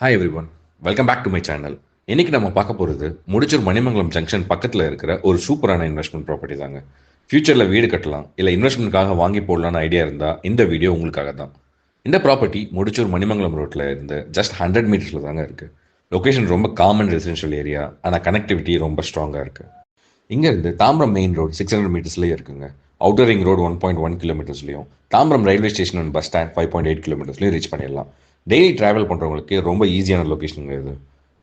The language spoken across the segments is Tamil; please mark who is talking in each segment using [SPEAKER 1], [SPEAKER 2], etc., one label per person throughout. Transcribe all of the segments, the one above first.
[SPEAKER 1] Hi everyone, welcome back to my channel. இன்னைக்கு நம்ம பார்க்க போகிறது முடிச்சூர் மணிமங்கலம் ஜங்ஷன் பக்கத்தில் இருக்கிற ஒரு சூப்பரான இன்வெஸ்ட்மெண்ட் ப்ராப்பர்ட்டி தாங்க. ஃபியூச்சரில் வீடு கட்டலாம் இல்லை இன்வெஸ்ட்மெண்ட்காக வாங்கி போடலான்னு ஐடியா இருந்தால் இந்த வீடியோ உங்களுக்காக தான். இந்த ப்ராப்பர்ட்டி முடிச்சூர் மணிமங்கலம் ரோட்டில் இருந்து ஜஸ்ட் 100 மீட்டர்ஸில் தாங்க இருக்குது. லொக்கேஷன் ரொம்ப காமன் ரெசிடென்ஷியல் ஏரியா, ஆனால் கனெக்டிவிட்டி ரொம்ப ஸ்ட்ராங்காக இருக்குது. இங்கேருந்து தாம்பரம் மெயின் ரோடு 600 மீட்டர்ஸ்லேயே இருக்குங்க. அவுட்டர் ரிங் ரோடு 1.1 கிலோமீட்டர்ஸ்லையும், Tambaram railway station and bus stand 5.8 கிலோமீட்டர்ஸ்லையும் ரீச் பண்ணிடலாம். டெய்லி ட்ராவல் பண்ணுறவங்களுக்கு ரொம்ப ஈஸியான லொக்கேஷனுங்க இது.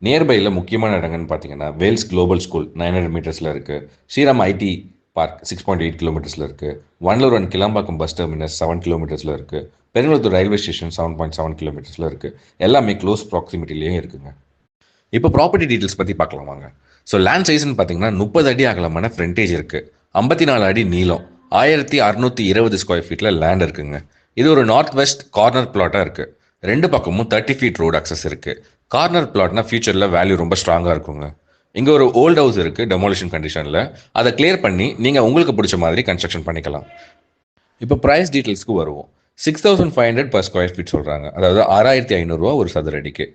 [SPEAKER 1] நியர்பையில் முக்கியமான இடங்கள்னு பார்த்தீங்கன்னா வேல்ஸ் குளோபல் ஸ்கூல் 900 மீட்டர்ஸில் இருக்குது. ஸ்ரீராம் ஐடி பார்க் 6.8 கிலோமீட்டர்ஸில் இருக்குது. Vandalur and Kilambakkam bus terminus 7 கிலோமீட்டர்ஸில் இருக்குது. பெருங்குளத்தூர் ரயில்வே ஸ்டேஷன் 7.7 கிலோமீட்டர்ஸில் இருக்குது. எல்லாமே க்ளோஸ் ப்ராக்சிமிட்டிலேயும் இருக்குங்க. இப்போ ப்ராப்பர்ட்டி டீட்டெயில்ஸ் பற்றி பார்க்கலாம் வாங்க. ஸோ லேண்ட் சைஸ்ன்னு பார்த்தீங்கன்னா 30 அடி அகலமான ஃப்ரண்டேஜ் இருக்குது. 54 அடி நீளம், 1620 ஸ்கொயர் ஃபீட்டில் லேண்ட் இருக்குங்க. இது ஒரு நார்த் வெஸ்ட் கார்னர் பிளாட்டாக இருக்குது. ரெண்டு பக்கமும் 30 ஃபீட் ரோடு அக்சஸ் இருக்குது. கார்னர் பிளாட்னா ஃபியூச்சரில் வேல்யூ ரொம்ப ஸ்ட்ராங்காக இருக்குங்க. இங்கே ஒரு ஓல்ட் ஹவுஸ் இருக்குது டெமாலிஷன் கண்டிஷனில். அதை கிளியர் பண்ணி நீங்கள் உங்களுக்கு பிடிச்ச மாதிரி கன்ஸ்ட்ரக்ஷன் பண்ணிக்கலாம். இப்போ ப்ரைஸ் டீட்டெயில்ஸ்க்கு வருவோம். 6500 per ஸ்கொயர் ஃபீட் சொல்கிறாங்க. அதாவது 6500 ஒரு சதுர அடிக்கு.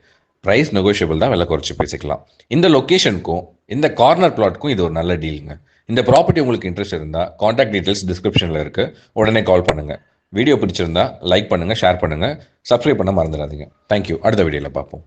[SPEAKER 1] ப்ரைஸ் நெகோஷியபிள் தான், விலை குறைச்சி பேசிக்கலாம். இந்த லொக்கேஷனுக்கும் இந்த கார்னர் பிளாட்க்கும் இது ஒரு நல்ல டீலுங்க. இந்த ப்ராப்பர்ட்டி உங்களுக்கு இன்ட்ரெஸ்ட் இருந்தால் காண்டாக்ட் டீட்டெயில்ஸ் டிஸ்கிரிப்ஷனில் இருக்குது, உடனே கால் பண்ணுங்கள். வீடியோ பிடிச்சிருந்தா லைக் பண்ணுங்கள், ஷேர் பண்ணுங்கள், சப்ஸ்கிரைப் பண்ண மறந்துடாதீங்க. தேங்க்யூ. அடுத்த வீடியோவில் பார்ப்போம்.